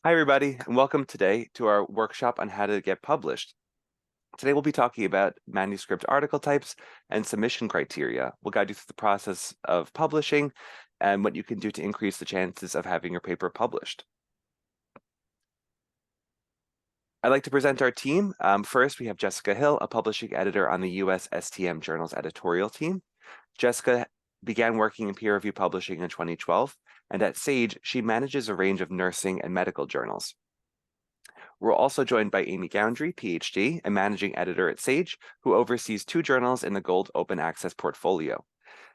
Hi, everybody, and welcome today to our workshop on how to get published. Today, we'll be talking about manuscript article types and submission criteria. We'll guide you through the process of publishing and what you can do to increase the chances of having your paper published. I'd like to present our team. First, we have Jessica Hill, a publishing editor on the US STM Journal's editorial team. Jessica began working in peer review publishing in 2012, and at Sage, she manages a range of nursing and medical journals. We're also joined by Amy Goundry, PhD, a managing editor at Sage, who oversees 2 journals in the Gold Open Access portfolio.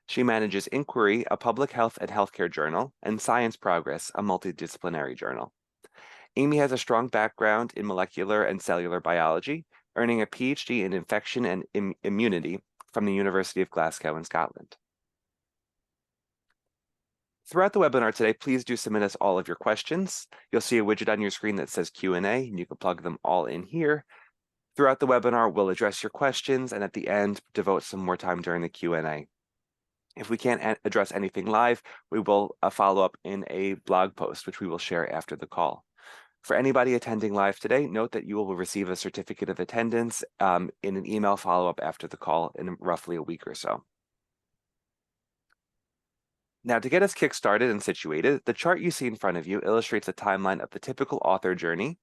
She manages Inquiry, a public health and healthcare journal, and Science Progress, a multidisciplinary journal. Amy has a strong background in molecular and cellular biology, earning a PhD in infection and immunity from the University of Glasgow in Scotland. Throughout the webinar today, please do submit us all of your questions. You'll see a widget on your screen that says Q&A, and you can plug them all in here. Throughout the webinar, we'll address your questions, and at the end, devote some more time during the Q&A. If we can't address anything live, we will follow up in a blog post, which we will share after the call. For anybody attending live today, note that you will receive a certificate of attendance in an email follow-up after the call in roughly a week or so. Now, to get us kick-started and situated, the chart you see in front of you illustrates a timeline of the typical author journey,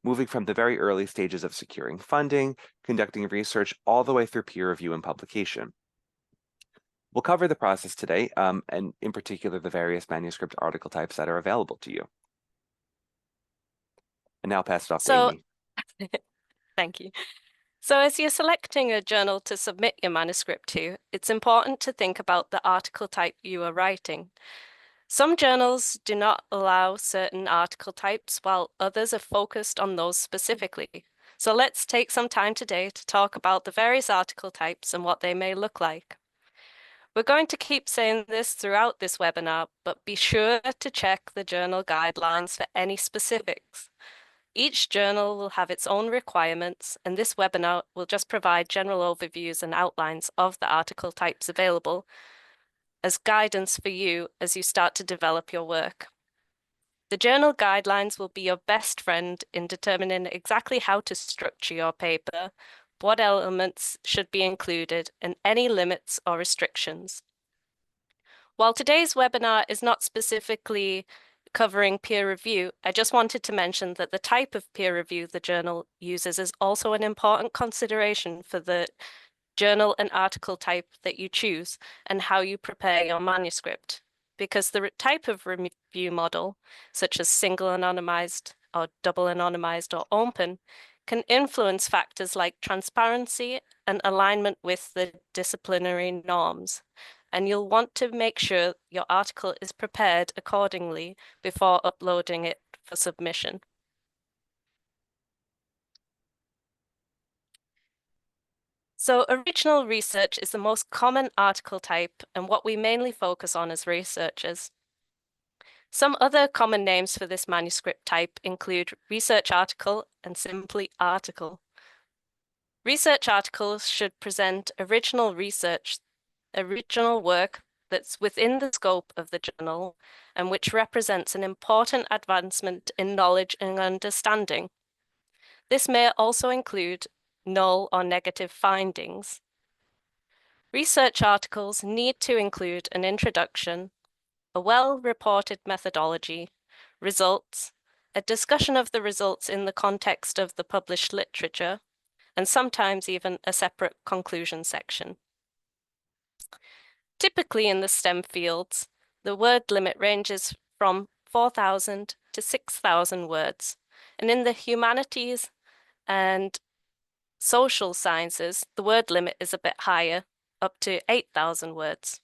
moving from the very early stages of securing funding, conducting research, all the way through peer review and publication. We'll cover the process today, and in particular, the various manuscript article types that are available to you. And now I'll pass it off to Amy. Thank you. So as you're selecting a journal to submit your manuscript to, it's important to think about the article type you are writing. Some journals do not allow certain article types, while others are focused on those specifically. So let's take some time today to talk about the various article types and what they may look like. We're going to keep saying this throughout this webinar, but be sure to check the journal guidelines for any specifics. Each journal will have its own requirements, and this webinar will just provide general overviews and outlines of the article types available as guidance for you as you start to develop your work. The journal guidelines will be your best friend in determining exactly how to structure your paper, what elements should be included, and any limits or restrictions. While today's webinar is not specifically covering peer review, I just wanted to mention that the type of peer review the journal uses is also an important consideration for the journal and article type that you choose and how you prepare your manuscript, because the type of review model, such as single anonymized or double anonymized or open, can influence factors like transparency and alignment with the disciplinary norms. And you'll want to make sure your article is prepared accordingly before uploading it for submission. So original research is the most common article type and what we mainly focus on as researchers. Some other common names for this manuscript type include research article and simply article. Research articles should present original work that's within the scope of the journal and which represents an important advancement in knowledge and understanding. This may also include null or negative findings. Research articles need to include an introduction, a well-reported methodology, results, a discussion of the results in the context of the published literature, and sometimes even a separate conclusion section. Typically in the STEM fields, the word limit ranges from 4,000 to 6,000 words, and in the humanities and social sciences, the word limit is a bit higher, up to 8,000 words.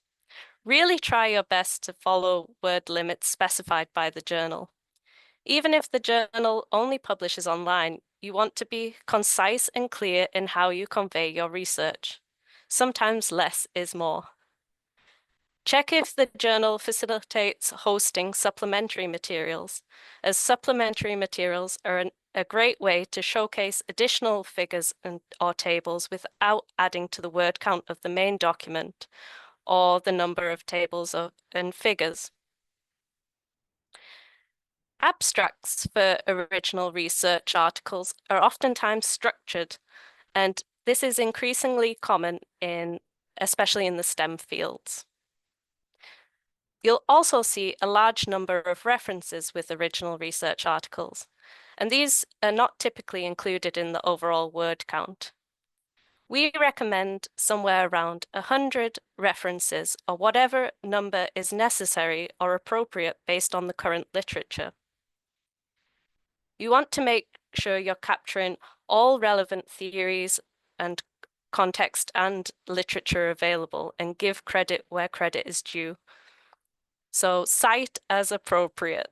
Really try your best to follow word limits specified by the journal. Even if the journal only publishes online, you want to be concise and clear in how you convey your research. Sometimes less is more. Check if the journal facilitates hosting supplementary materials, as supplementary materials are a great way to showcase additional figures or tables without adding to the word count of the main document or the number of tables and figures. Abstracts for original research articles are oftentimes structured, and this is increasingly common especially in the STEM fields. You'll also see a large number of references with original research articles, and these are not typically included in the overall word count. We recommend somewhere around 100 references or whatever number is necessary or appropriate based on the current literature. You want to make sure you're capturing all relevant theories and context and literature available and give credit where credit is due. So cite as appropriate.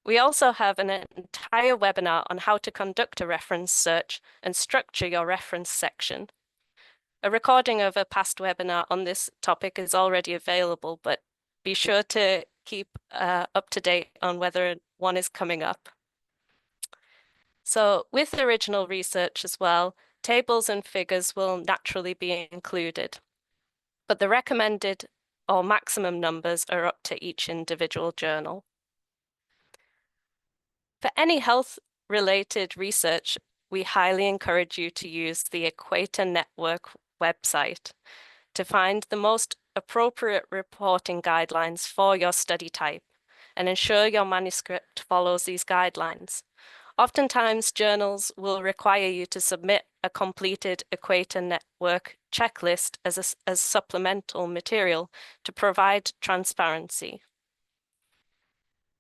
We also have an entire webinar on how to conduct a reference search and structure your reference section. A recording of a past webinar on this topic is already available, but be sure to keep up to date on whether one is coming up. So with original research as well, tables and figures will naturally be included, but the recommended or maximum numbers are up to each individual journal. For any health-related research, we highly encourage you to use the Equator Network website to find the most appropriate reporting guidelines for your study type and ensure your manuscript follows these guidelines. Oftentimes, journals will require you to submit a completed Equator Network checklist as supplemental material to provide transparency.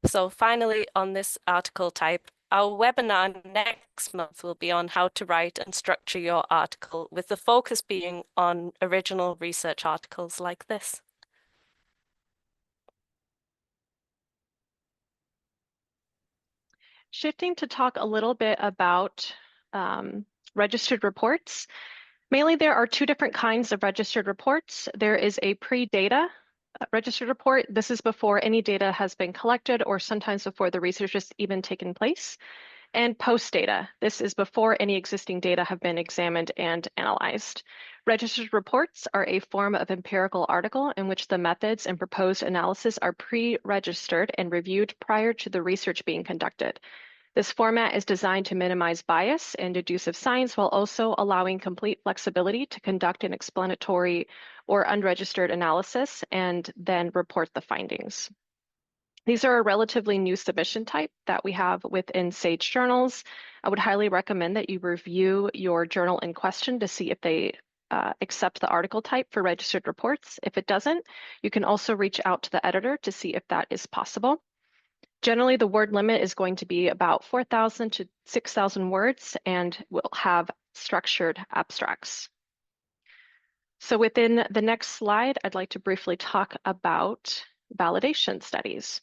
So finally, on this article type, our webinar next month will be on how to write and structure your article, with the focus being on original research articles like this. Shifting to talk a little bit about registered reports. Mainly, there are two different kinds of registered reports. There is a pre-data registered report. This is before any data has been collected or sometimes before the research has even taken place. And post-data. This is before any existing data have been examined and analyzed. Registered reports are a form of empirical article in which the methods and proposed analysis are pre-registered and reviewed prior to the research being conducted. This format is designed to minimize bias and deductive science while also allowing complete flexibility to conduct an explanatory or unregistered analysis and then report the findings. These are a relatively new submission type that we have within Sage Journals. I would highly recommend that you review your journal in question to see if they accept the article type for registered reports. If it doesn't, you can also reach out to the editor to see if that is possible. Generally, the word limit is going to be about 4,000 to 6,000 words and will have structured abstracts. So within the next slide, I'd like to briefly talk about validation studies.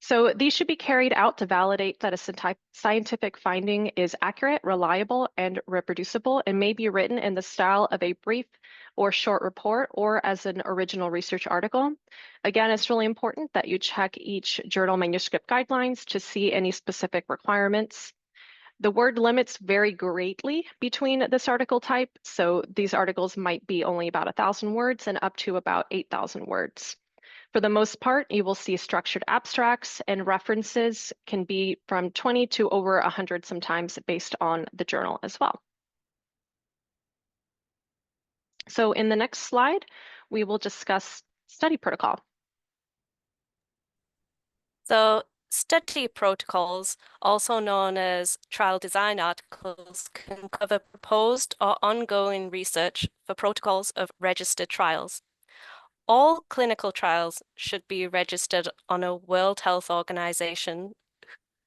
So these should be carried out to validate that a scientific finding is accurate, reliable, and reproducible, and may be written in the style of a brief or short report or as an original research article. Again, it's really important that you check each journal manuscript guidelines to see any specific requirements. The word limits vary greatly between this article type, so these articles might be only about 1,000 words and up to about 8,000 words. For the most part, you will see structured abstracts, and references can be from 20 to over 100 sometimes based on the journal as well. So in the next slide, we will discuss study protocol. So study protocols, also known as trial design articles, can cover proposed or ongoing research for protocols of registered trials. All clinical trials should be registered on a World Health Organization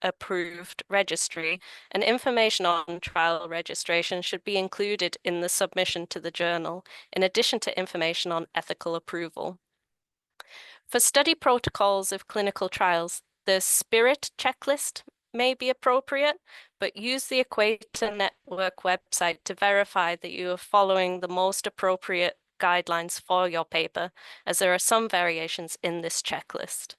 approved registry, and information on trial registration should be included in the submission to the journal, in addition to information on ethical approval. For study protocols of clinical trials, the SPIRIT checklist may be appropriate, but use the Equator Network website to verify that you are following the most appropriate guidelines for your paper, as there are some variations in this checklist.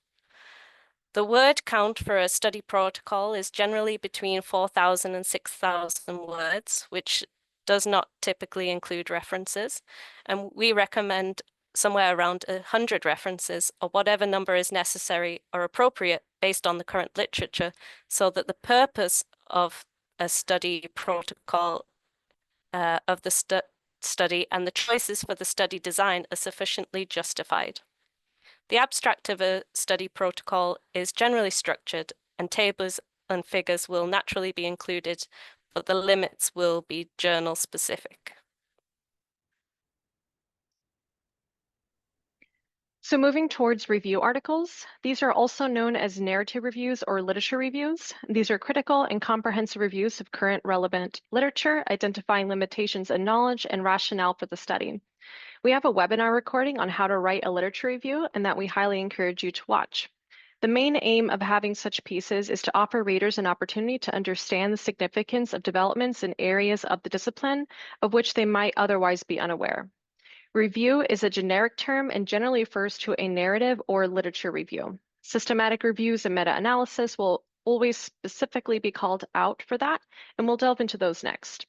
The word count for a study protocol is generally between 4,000 and 6,000 words, which does not typically include references, and we recommend somewhere around 100 references or whatever number is necessary or appropriate based on the current literature, so that the purpose of a study protocol of the study and the choices for the study design are sufficiently justified. The abstract of a study protocol is generally structured, and tables and figures will naturally be included, but the limits will be journal specific. So moving towards review articles, these are also known as narrative reviews or literature reviews. These are critical and comprehensive reviews of current relevant literature, identifying limitations in knowledge and rationale for the study. We have a webinar recording on how to write a literature review, and that we highly encourage you to watch. The main aim of having such pieces is to offer readers an opportunity to understand the significance of developments in areas of the discipline of which they might otherwise be unaware. Review is a generic term and generally refers to a narrative or literature review. Systematic reviews and meta-analysis will always specifically be called out for that, and we'll delve into those next.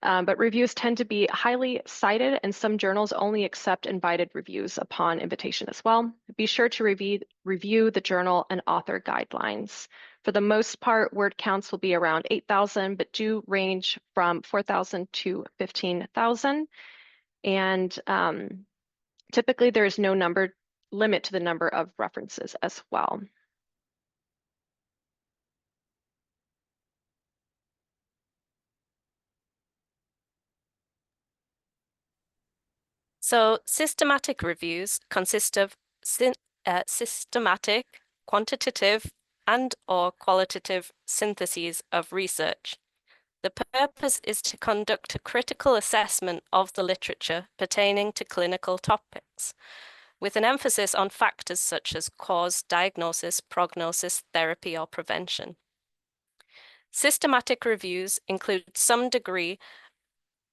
But reviews tend to be highly cited, and some journals only accept invited reviews upon invitation as well. Be sure to review the journal and author guidelines. For the most part, word counts will be around 8,000, but do range from 4,000 to 15,000. And typically there is no limit to the number of references as well. So systematic reviews consist of systematic, quantitative, and/or qualitative syntheses of research. The purpose is to conduct a critical assessment of the literature pertaining to clinical topics, with an emphasis on factors such as cause, diagnosis, prognosis, therapy, or prevention. Systematic reviews include some degree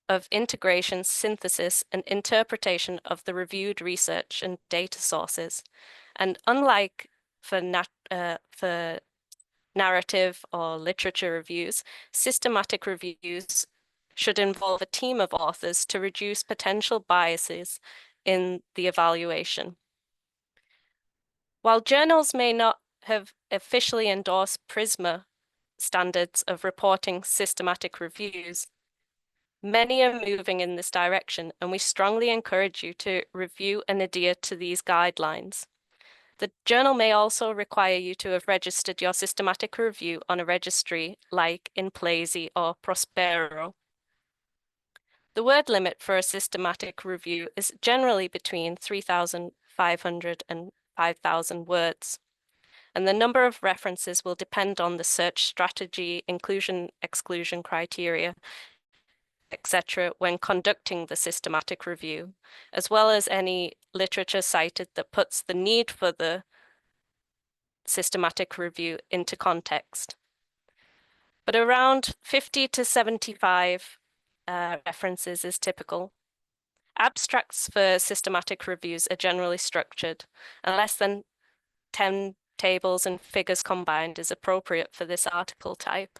of integration, synthesis, and interpretation of the reviewed research and data sources. And unlike for narrative or literature reviews, systematic reviews should involve a team of authors to reduce potential biases in the evaluation. While journals may not have officially endorsed PRISMA standards of reporting systematic reviews, many are moving in this direction, and we strongly encourage you to review and adhere to these guidelines. The journal may also require you to have registered your systematic review on a registry like InPlazy or Prospero. The word limit for a systematic review is generally between 3,500 and 5,000 words, and the number of references will depend on the search strategy, inclusion-exclusion criteria, etc. when conducting the systematic review, as well as any literature cited that puts the need for the systematic review into context. But around 50 to 75 references is typical. Abstracts for systematic reviews are generally structured, and less than 10 tables and figures combined is appropriate for this article type.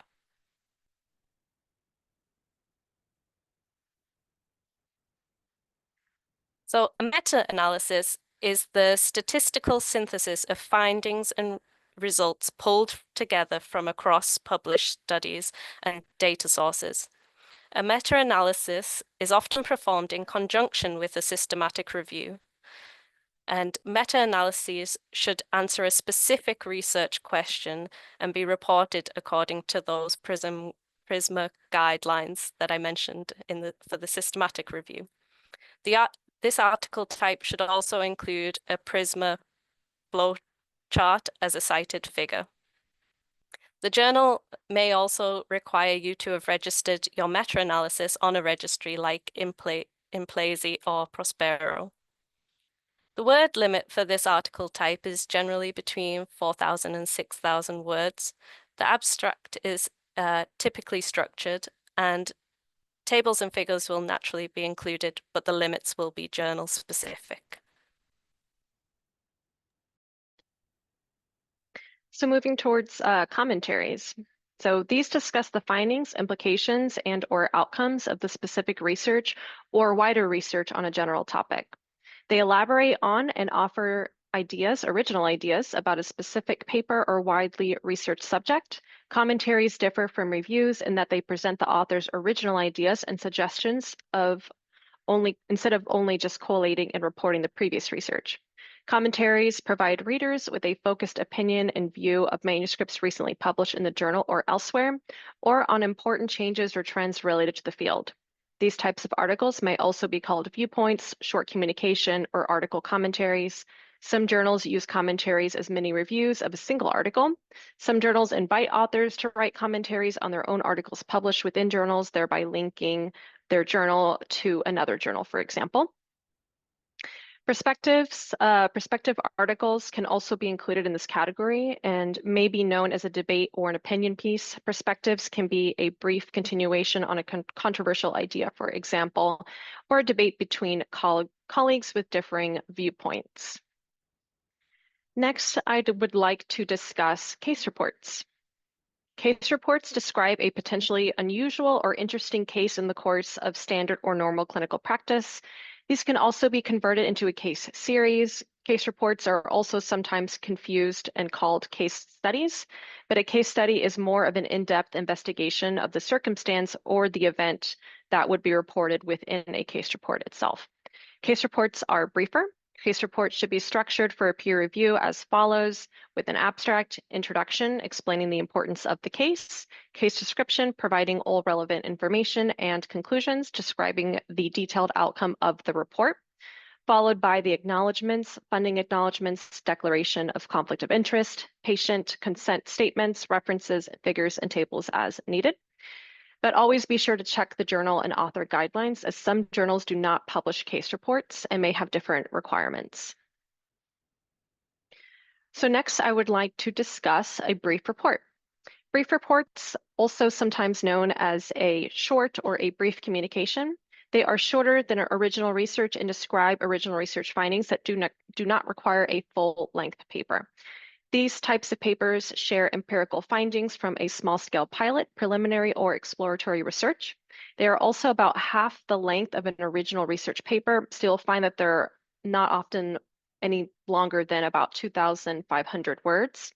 So a meta-analysis is the statistical synthesis of findings and results pulled together from across published studies and data sources. A meta-analysis is often performed in conjunction with a systematic review, and meta-analyses should answer a specific research question and be reported according to those PRISMA guidelines that I mentioned for the systematic review. This article type should also include a PRISMA flow chart as a cited figure. The journal may also require you to have registered your meta-analysis on a registry like InPlazy or Prospero. The word limit for this article type is generally between 4,000 and 6,000 words. The abstract is typically structured, and tables and figures will naturally be included, but the limits will be journal specific. So moving towards commentaries. So these discuss the findings, implications, and/or outcomes of the specific research or wider research on a general topic. They elaborate on and offer original ideas about a specific paper or widely researched subject. Commentaries differ from reviews in that they present the author's original ideas and suggestions instead of only just collating and reporting the previous research. Commentaries provide readers with a focused opinion and view of manuscripts recently published in the journal or elsewhere, or on important changes or trends related to the field. These types of articles may also be called viewpoints, short communication, or article commentaries. Some journals use commentaries as mini reviews of a single article. Some journals invite authors to write commentaries on their own articles published within journals, thereby linking their journal to another journal, for example. Perspective articles can also be included in this category and may be known as a debate or an opinion piece. Perspectives can be a brief continuation on a controversial idea, for example, or a debate between colleagues with differing viewpoints. Next, I would like to discuss case reports. Case reports describe a potentially unusual or interesting case in the course of standard or normal clinical practice. These can also be converted into a case series. Case reports are also sometimes confused and called case studies, but a case study is more of an in-depth investigation of the circumstance or the event that would be reported within a case report itself. Case reports are briefer. Case reports should be structured for a peer review as follows, with an abstract introduction explaining the importance of the case description providing all relevant information, and conclusions describing the detailed outcome of the report, followed by the acknowledgements, funding acknowledgements, declaration of conflict of interest, patient consent statements, references, figures, and tables as needed. But always be sure to check the journal and author guidelines, as some journals do not publish case reports and may have different requirements. So next, I would like to discuss a brief report. Brief reports, also sometimes known as a short or a brief communication. They are shorter than original research and describe original research findings that do not require a full-length paper. These types of papers share empirical findings from a small-scale pilot, preliminary, or exploratory research. They are also about half the length of an original research paper, so you'll find that they're not often any longer than about 2,500 words.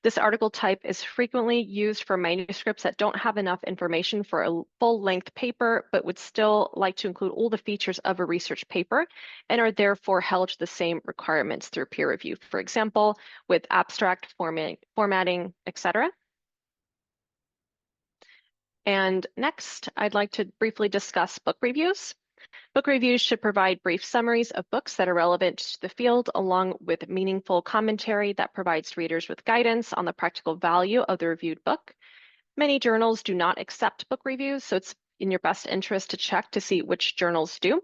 This article type is frequently used for manuscripts that don't have enough information for a full-length paper, but would still like to include all the features of a research paper and are therefore held to the same requirements through peer review, for example, with abstract formatting, etc. And next, I'd like to briefly discuss book reviews. Book reviews should provide brief summaries of books that are relevant to the field, along with meaningful commentary that provides readers with guidance on the practical value of the reviewed book. Many journals do not accept book reviews, so it's in your best interest to check to see which journals do.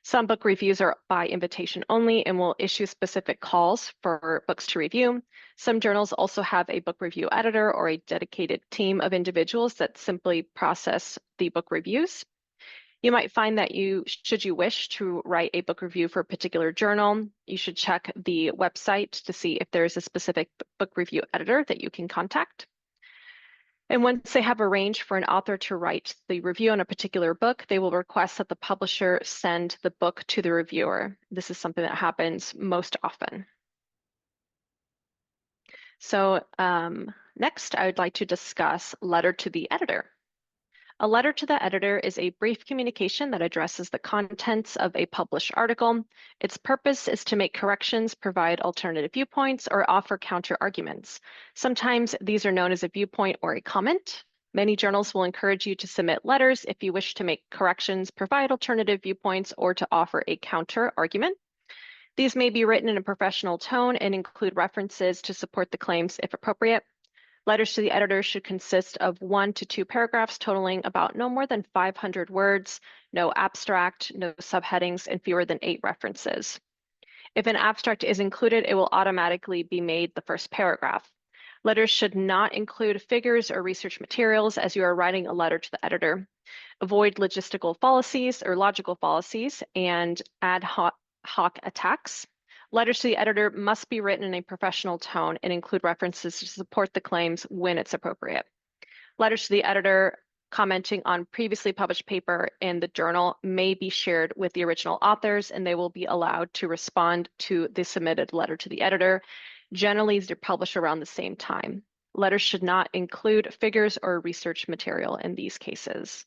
Some book reviews are by invitation only and will issue specific calls for books to review. Some journals also have a book review editor or a dedicated team of individuals that simply process the book reviews. You might find that should you wish to write a book review for a particular journal, you should check the website to see if there is a specific book review editor that you can contact. And once they have arranged for an author to write the review on a particular book, they will request that the publisher send the book to the reviewer. This is something that happens most often. So next, I would like to discuss letter to the editor. A letter to the editor is a brief communication that addresses the contents of a published article. Its purpose is to make corrections, provide alternative viewpoints, or offer counter arguments. Sometimes these are known as a viewpoint or a comment. Many journals will encourage you to submit letters if you wish to make corrections, provide alternative viewpoints, or to offer a counter argument. These may be written in a professional tone and include references to support the claims if appropriate. Letters to the editor should consist of 1 to 2 paragraphs totaling about no more than 500 words, no abstract, no subheadings, and fewer than 8 references. If an abstract is included, it will automatically be made the first paragraph. Letters should not include figures or research materials as you are writing a letter to the editor. Avoid logistical fallacies or logical fallacies and ad hoc attacks. Letters to the editor must be written in a professional tone and include references to support the claims when it's appropriate. Letters to the editor commenting on previously published paper in the journal may be shared with the original authors, and they will be allowed to respond to the submitted letter to the editor. Generally, they're published around the same time. Letters should not include figures or research material in these cases.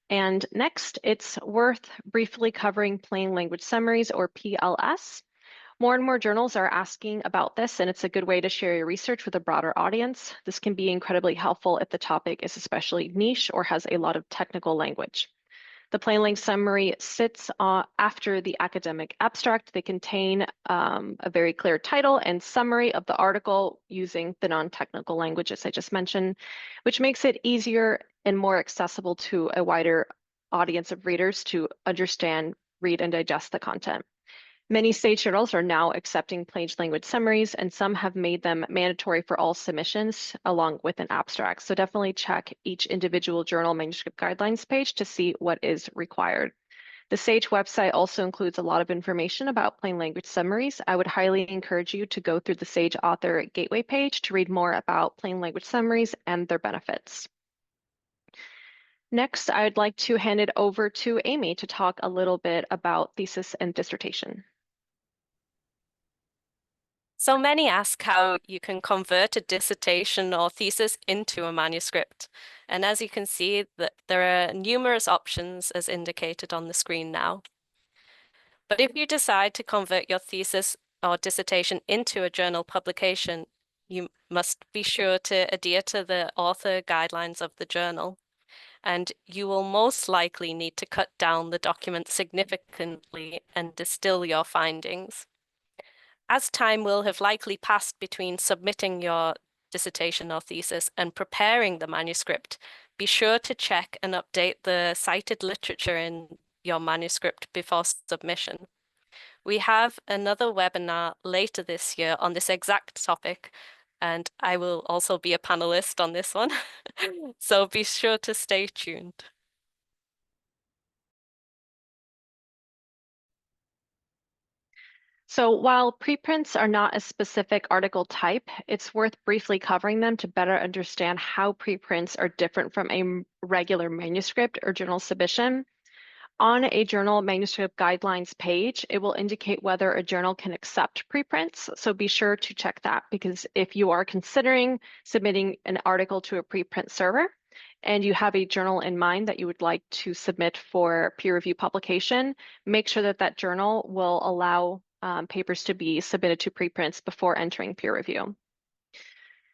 And next, it's worth briefly covering plain language summaries, or PLS. More and more journals are asking about this, and it's a good way to share your research with a broader audience. This can be incredibly helpful if the topic is especially niche or has a lot of technical language. The plain language summary sits after the academic abstract. They contain a very clear title and summary of the article using the non-technical languages I just mentioned, which makes it easier and more accessible to a wider audience of readers to understand, read, and digest the content. Many state journals are now accepting plain language summaries, and some have made them mandatory for all submissions along with an abstract. So definitely check each individual journal manuscript guidelines page to see what is required. The SAGE website also includes a lot of information about plain language summaries. I would highly encourage you to go through the SAGE author gateway page to read more about plain language summaries and their benefits. Next, I'd like to hand it over to Amy to talk a little bit about thesis and dissertation. So many ask how you can convert a dissertation or thesis into a manuscript. And as you can see, that there are numerous options as indicated on the screen now. But if you decide to convert your thesis or dissertation into a journal publication, you must be sure to adhere to the author guidelines of the journal. And you will most likely need to cut down the document significantly and distill your findings. As time will have likely passed between submitting your dissertation or thesis and preparing the manuscript, be sure to check and update the cited literature in your manuscript before submission. We have another webinar later this year on this exact topic, and I will also be a panelist on this one. So be sure to stay tuned. So while preprints are not a specific article type, it's worth briefly covering them to better understand how preprints are different from a regular manuscript or journal submission. On a journal manuscript guidelines page, it will indicate whether a journal can accept preprints. So be sure to check that, because if you are considering submitting an article to a preprint server and you have a journal in mind that you would like to submit for peer review publication, make sure that that journal will allow papers to be submitted to preprints before entering peer review.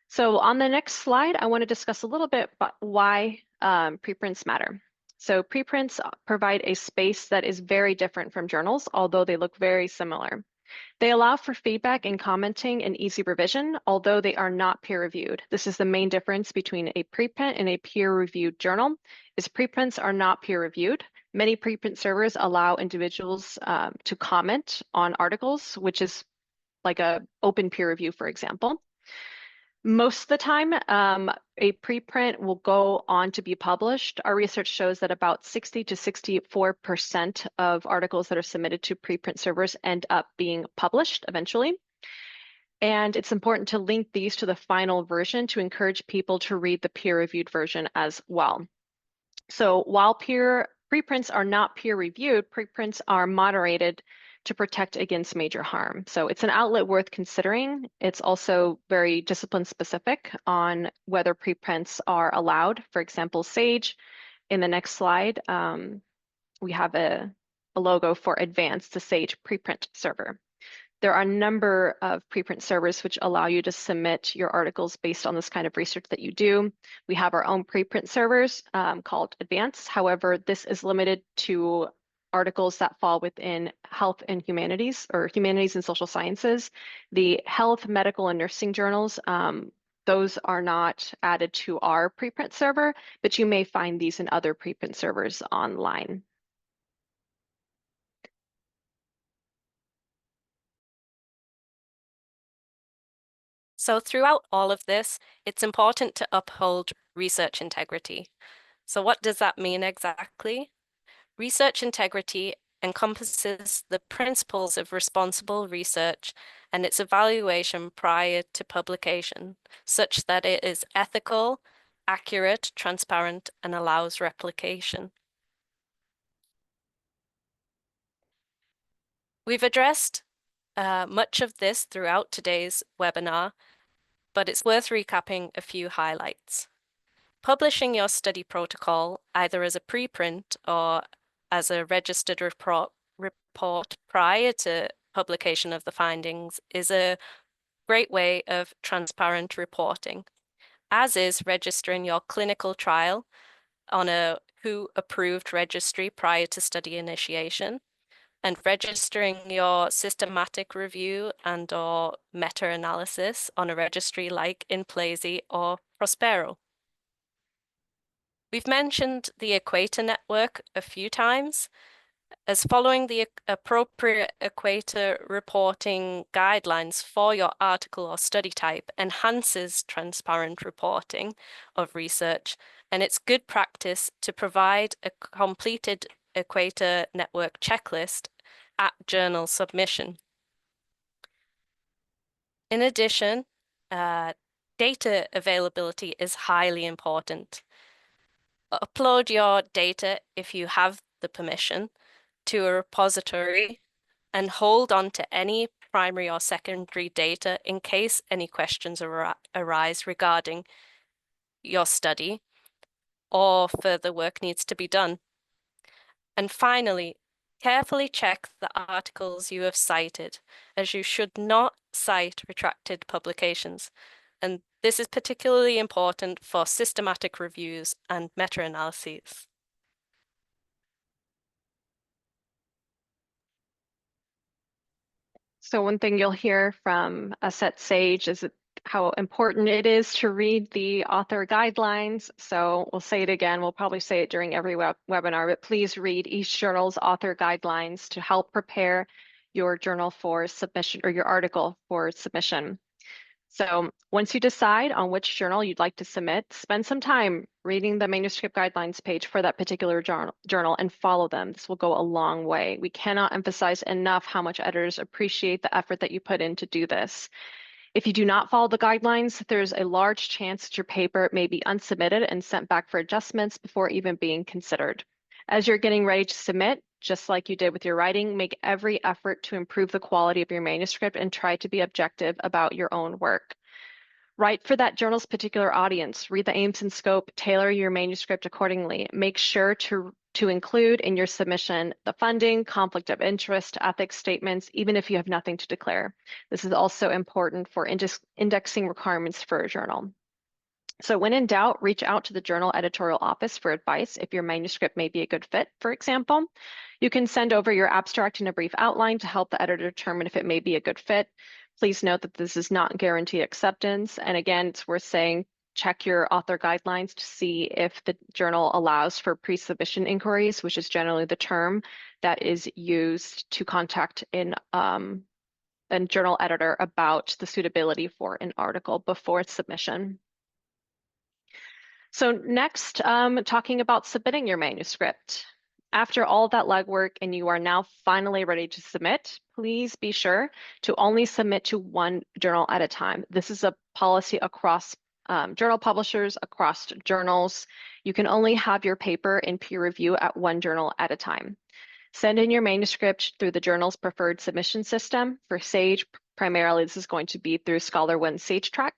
So on the next slide, I want to discuss a little bit about why preprints matter. So preprints provide a space that is very different from journals, although they look very similar. They allow for feedback and commenting and easy revision, although they are not peer-reviewed. This is the main difference between a preprint and a peer-reviewed journal, is preprints are not peer-reviewed. Many preprint servers allow individuals to comment on articles, which is like a open peer review, for example. Most of the time, a preprint will go on to be published. Our research shows that about 60 to 64% of articles that are submitted to preprint servers end up being published eventually. And it's important to link these to the final version to encourage people to read the peer-reviewed version as well. So while preprints are not peer-reviewed, preprints are moderated to protect against major harm. So it's an outlet worth considering. It's also very discipline specific on whether preprints are allowed. For example, SAGE, in the next slide, we have a logo for advanced, the SAGE preprint server. There are a number of preprint servers which allow you to submit your articles based on this kind of research that you do. We have our own preprint servers called Advanced. However, this is limited to articles that fall within health and humanities, or humanities and social sciences. The health, medical, and nursing journals, those are not added to our preprint server, but you may find these in other preprint servers online. So throughout all of this, it's important to uphold research integrity. So what does that mean exactly? Research integrity encompasses the principles of responsible research and its evaluation prior to publication, such that it is ethical, accurate, transparent, and allows replication. We've addressed much of this throughout today's webinar, but it's worth recapping a few highlights. Publishing your study protocol either as a preprint or as a registered report prior to publication of the findings is a great way of transparent reporting, as is registering your clinical trial on a WHO-approved registry prior to study initiation, and registering your systematic review and or meta-analysis on a registry like InPlazy or Prospero. We've mentioned the Equator Network a few times, as following the appropriate Equator reporting guidelines for your article or study type enhances transparent reporting of research, and it's good practice to provide a completed Equator Network checklist at journal submission. In addition, data availability is highly important. Upload your data, if you have the permission, to a repository and hold on to any primary or secondary data in case any questions arise regarding your study or further work needs to be done. And finally, carefully check the articles you have cited, as you should not cite retracted publications. And this is particularly important for systematic reviews and meta-analyses. So one thing you'll hear from us at Sage is how important it is to read the author guidelines. So we'll say it again, we'll probably say it during every webinar, but please read each journal's author guidelines to help prepare your journal for submission or your article for submission. So once you decide on which journal you'd like to submit, spend some time reading the manuscript guidelines page for that particular journal and follow them. This will go a long way. We cannot emphasize enough how much editors appreciate the effort that you put in to do this. If you do not follow the guidelines, there's a large chance that your paper may be unsubmitted and sent back for adjustments before even being considered. As you're getting ready to submit, just like you did with your writing, make every effort to improve the quality of your manuscript and try to be objective about your own work. Write for that journal's particular audience. Read the aims and scope, tailor your manuscript accordingly. Make sure to include in your submission the funding, conflict of interest, ethics statements, even if you have nothing to declare. This is also important for indexing requirements for a journal. So when in doubt, reach out to the journal editorial office for advice if your manuscript may be a good fit, for example. You can send over your abstract and a brief outline to help the editor determine if it may be a good fit. Please note that this is not guaranteed acceptance. And again, it's worth saying, check your author guidelines to see if the journal allows for pre-submission inquiries, which is generally the term that is used to contact a journal editor about the suitability for an article before submission. So next, talking about submitting your manuscript. After all that legwork and you are now finally ready to submit, please be sure to only submit to one journal at a time. This is a policy across journal publishers, across journals. You can only have your paper in peer review at one journal at a time. Send in your manuscript through the journal's preferred submission system. For Sage, primarily this is going to be through ScholarOne SageTrack.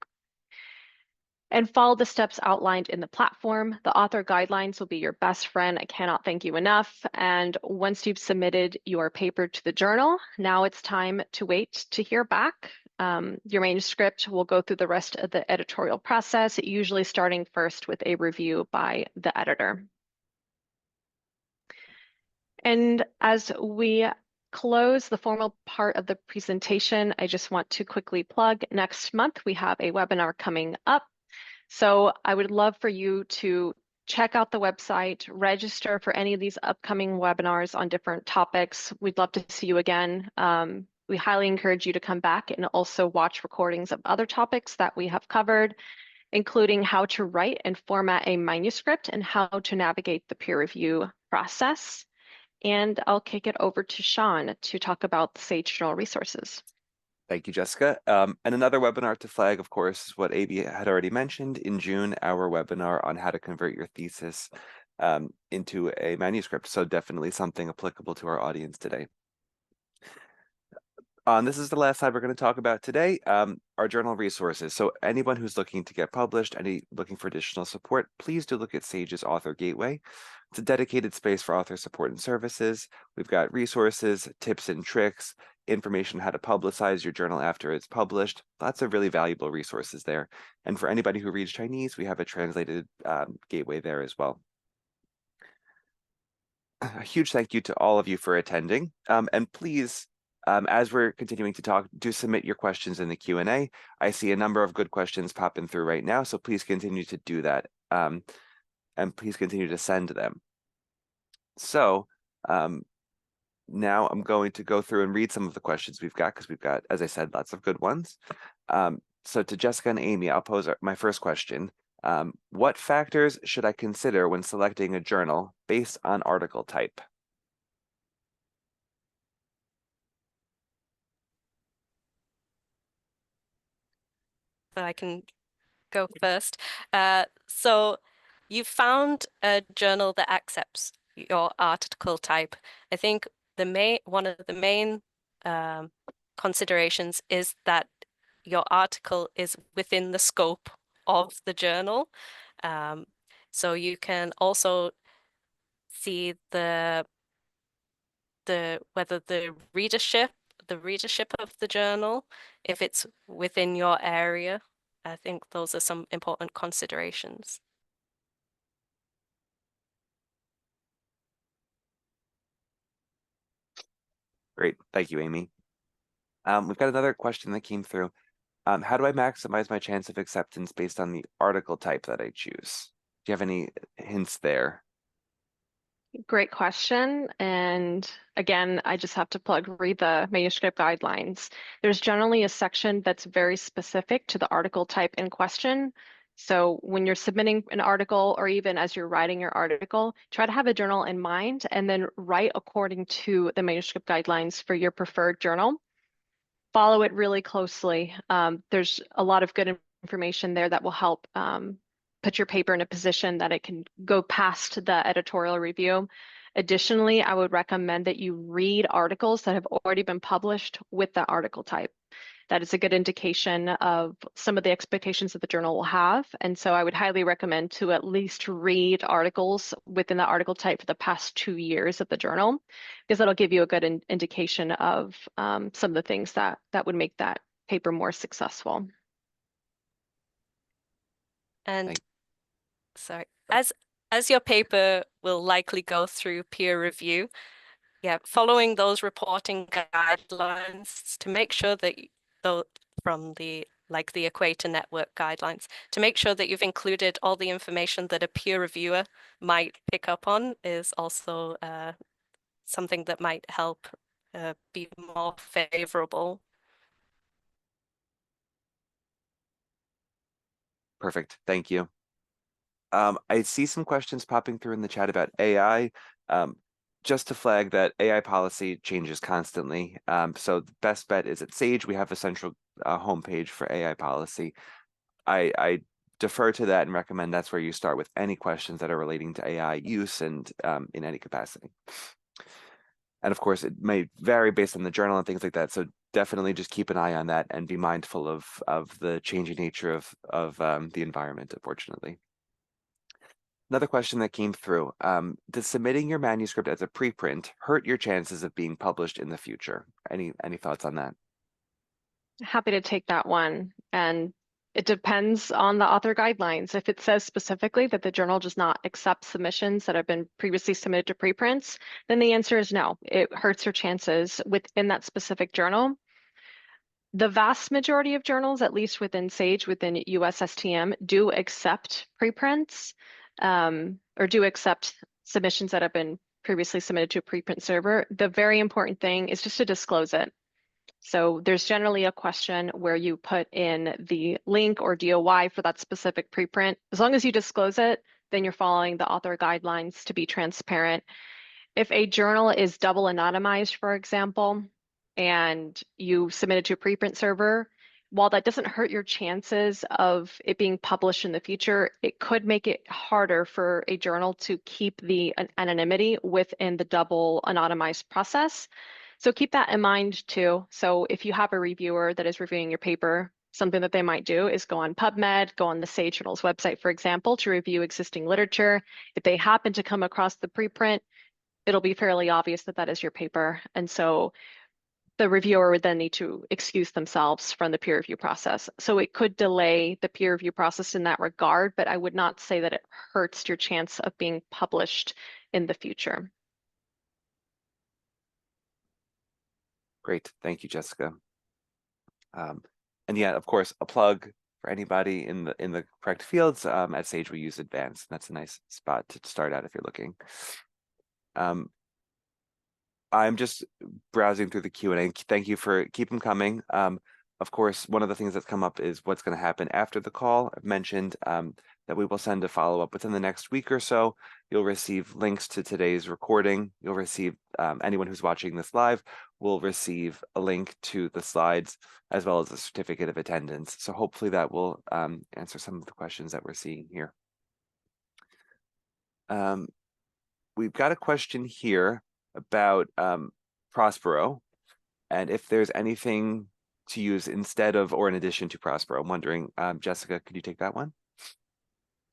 And follow the steps outlined in the platform. The author guidelines will be your best friend. I cannot thank you enough. And once you've submitted your paper to the journal, now it's time to wait to hear back. Your manuscript will go through the rest of the editorial process, usually starting first with a review by the editor. And as we close the formal part of the presentation, I just want to quickly plug next month we have a webinar coming up. So I would love for you to check out the website, register for any of these upcoming webinars on different topics. We'd love to see you again. We highly encourage you to come back and also watch recordings of other topics that we have covered, including how to write and format a manuscript and how to navigate the peer review process. And I'll kick it over to Sean to talk about the Sage Journal resources. Thank you, Jessica. And another webinar to flag, of course, is what AB had already mentioned. In June, our webinar on how to convert your thesis into a manuscript. So definitely something applicable to our audience today. This is the last slide we're going to talk about today, our journal resources. So anyone who's looking to get published, looking for additional support, please do look at Sage's Author Gateway. It's a dedicated space for author support and services. We've got resources, tips and tricks, information on how to publicize your journal after it's published. Lots of really valuable resources there. And for anybody who reads Chinese, we have a translated gateway there as well. A huge thank you to all of you for attending. And please, as we're continuing to talk, do submit your questions in the Q&A. I see a number of good questions popping through right now, so please continue to do that. And please continue to send them. So now I'm going to go through and read some of the questions we've got, because we've got, as I said, lots of good ones. So to Jessica and Amy, I'll pose my first question. What factors should I consider when selecting a journal based on article type? So I can go first. So you found a journal that accepts your article type. I think one of the main considerations is that your article is within the scope of the journal. So you can also see whether the readership of the journal, if it's within your area. I think those are some important considerations. Great, thank you, Amy. We've got another question that came through. How do I maximize my chance of acceptance based on the article type that I choose? Do you have any hints there? Great question. And again, I just have to read the manuscript guidelines. There's generally a section that's very specific to the article type in question. So when you're submitting an article, or even as you're writing your article, try to have a journal in mind and then write according to the manuscript guidelines for your preferred journal. Follow it really closely. There's a lot of good information there that will help put your paper in a position that it can go past the editorial review. Additionally, I would recommend that you read articles that have already been published with the article type. That is a good indication of some of the expectations that the journal will have. And so I would highly recommend to at least read articles within the article type for the past 2 years of the journal, because that'll give you a good indication of some of the things that would make that paper more successful. And sorry, as your paper will likely go through peer review, following those reporting guidelines to make sure that from the Equator Network guidelines, to make sure that you've included all the information that a peer reviewer might pick up on is also something that might help be more favorable. Perfect, thank you. I see some questions popping through in the chat about AI. Just to flag that AI policy changes constantly. So the best bet is at Sage. We have a central homepage for AI policy. I defer to that and recommend that's where you start with any questions that are relating to AI use and in any capacity. And of course, it may vary based on the journal and things like that. So definitely just keep an eye on that and be mindful of the changing nature of the environment, unfortunately. Another question that came through, does submitting your manuscript as a preprint hurt your chances of being published in the future? Any thoughts on that? Happy to take that one. And it depends on the author guidelines. If it says specifically that the journal does not accept submissions that have been previously submitted to preprints, then the answer is no. It hurts your chances within that specific journal. The vast majority of journals, at least within Sage, within US STM, do accept preprints or do accept submissions that have been previously submitted to a preprint server. The very important thing is just to disclose it. So there's generally a question where you put in the link or DOI for that specific preprint. As long as you disclose it, then you're following the author guidelines to be transparent. If a journal is double anonymized, for example, and you submit it to a preprint server, while that doesn't hurt your chances of it being published in the future, it could make it harder for a journal to keep the anonymity within the double anonymized process. So keep that in mind too. So if you have a reviewer that is reviewing your paper, something that they might do is go on PubMed, go on the Sage Journal's website, for example, to review existing literature. If they happen to come across the preprint, it'll be fairly obvious that that is your paper. And so the reviewer would then need to excuse themselves from the peer review process. So it could delay the peer review process in that regard, but I would not say that it hurts your chance of being published in the future. Great, thank you, Jessica. And yeah, of course, a plug for anybody in the correct fields. At Sage, we use Advanced. That's a nice spot to start out if you're looking. I'm just browsing through the Q&A. Thank you for keep them coming. Of course, one of the things that's come up is what's going to happen after the call. I've mentioned that we will send a follow-up within the next week or so. You'll receive links to today's recording. You'll receive, anyone who's watching this live will receive a link to the slides as well as a certificate of attendance. So hopefully that will answer some of the questions that we're seeing here. We've got a question here about Prospero and if there's anything to use instead of or in addition to Prospero. I'm wondering, Jessica, could you take that one?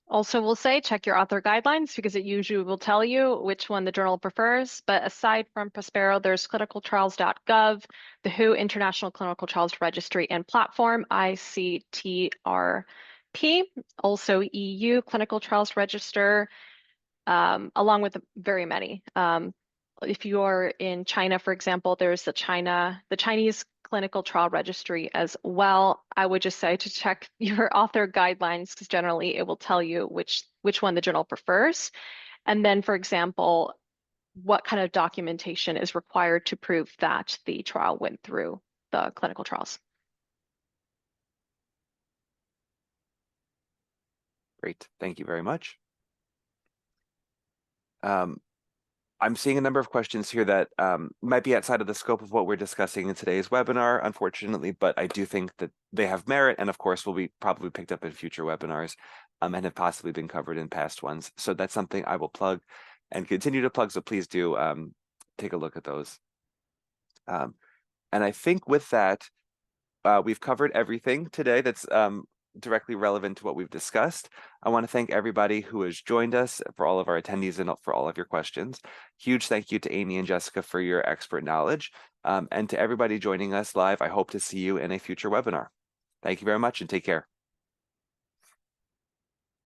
Also, we'll say check your author guidelines because it usually will tell you which one the journal prefers. But aside from Prospero, there's clinicaltrials.gov, the WHO International Clinical Trials Registry and Platform, ICTRP, also EU Clinical Trials Register, along with very many. If you are in China, for example, there's the Chinese Clinical Trial Registry as well. I would just say to check your author guidelines because generally it will tell you which one the journal prefers. And then, for example, what kind of documentation is required to prove that the trial went through the clinical trials. Great, thank you very much. I'm seeing a number of questions here that might be outside of the scope of what we're discussing in today's webinar, unfortunately, but I do think that they have merit and of course will be probably picked up in future webinars and have possibly been covered in past ones. So that's something I will plug and continue to plug, so please do take a look at those. And I think with that, we've covered everything today that's directly relevant to what we've discussed. I want to thank everybody who has joined us, for all of our attendees and for all of your questions. Huge thank you to Amy and Jessica for your expert knowledge. And to everybody joining us live, I hope to see you in a future webinar. Thank you very much and take care.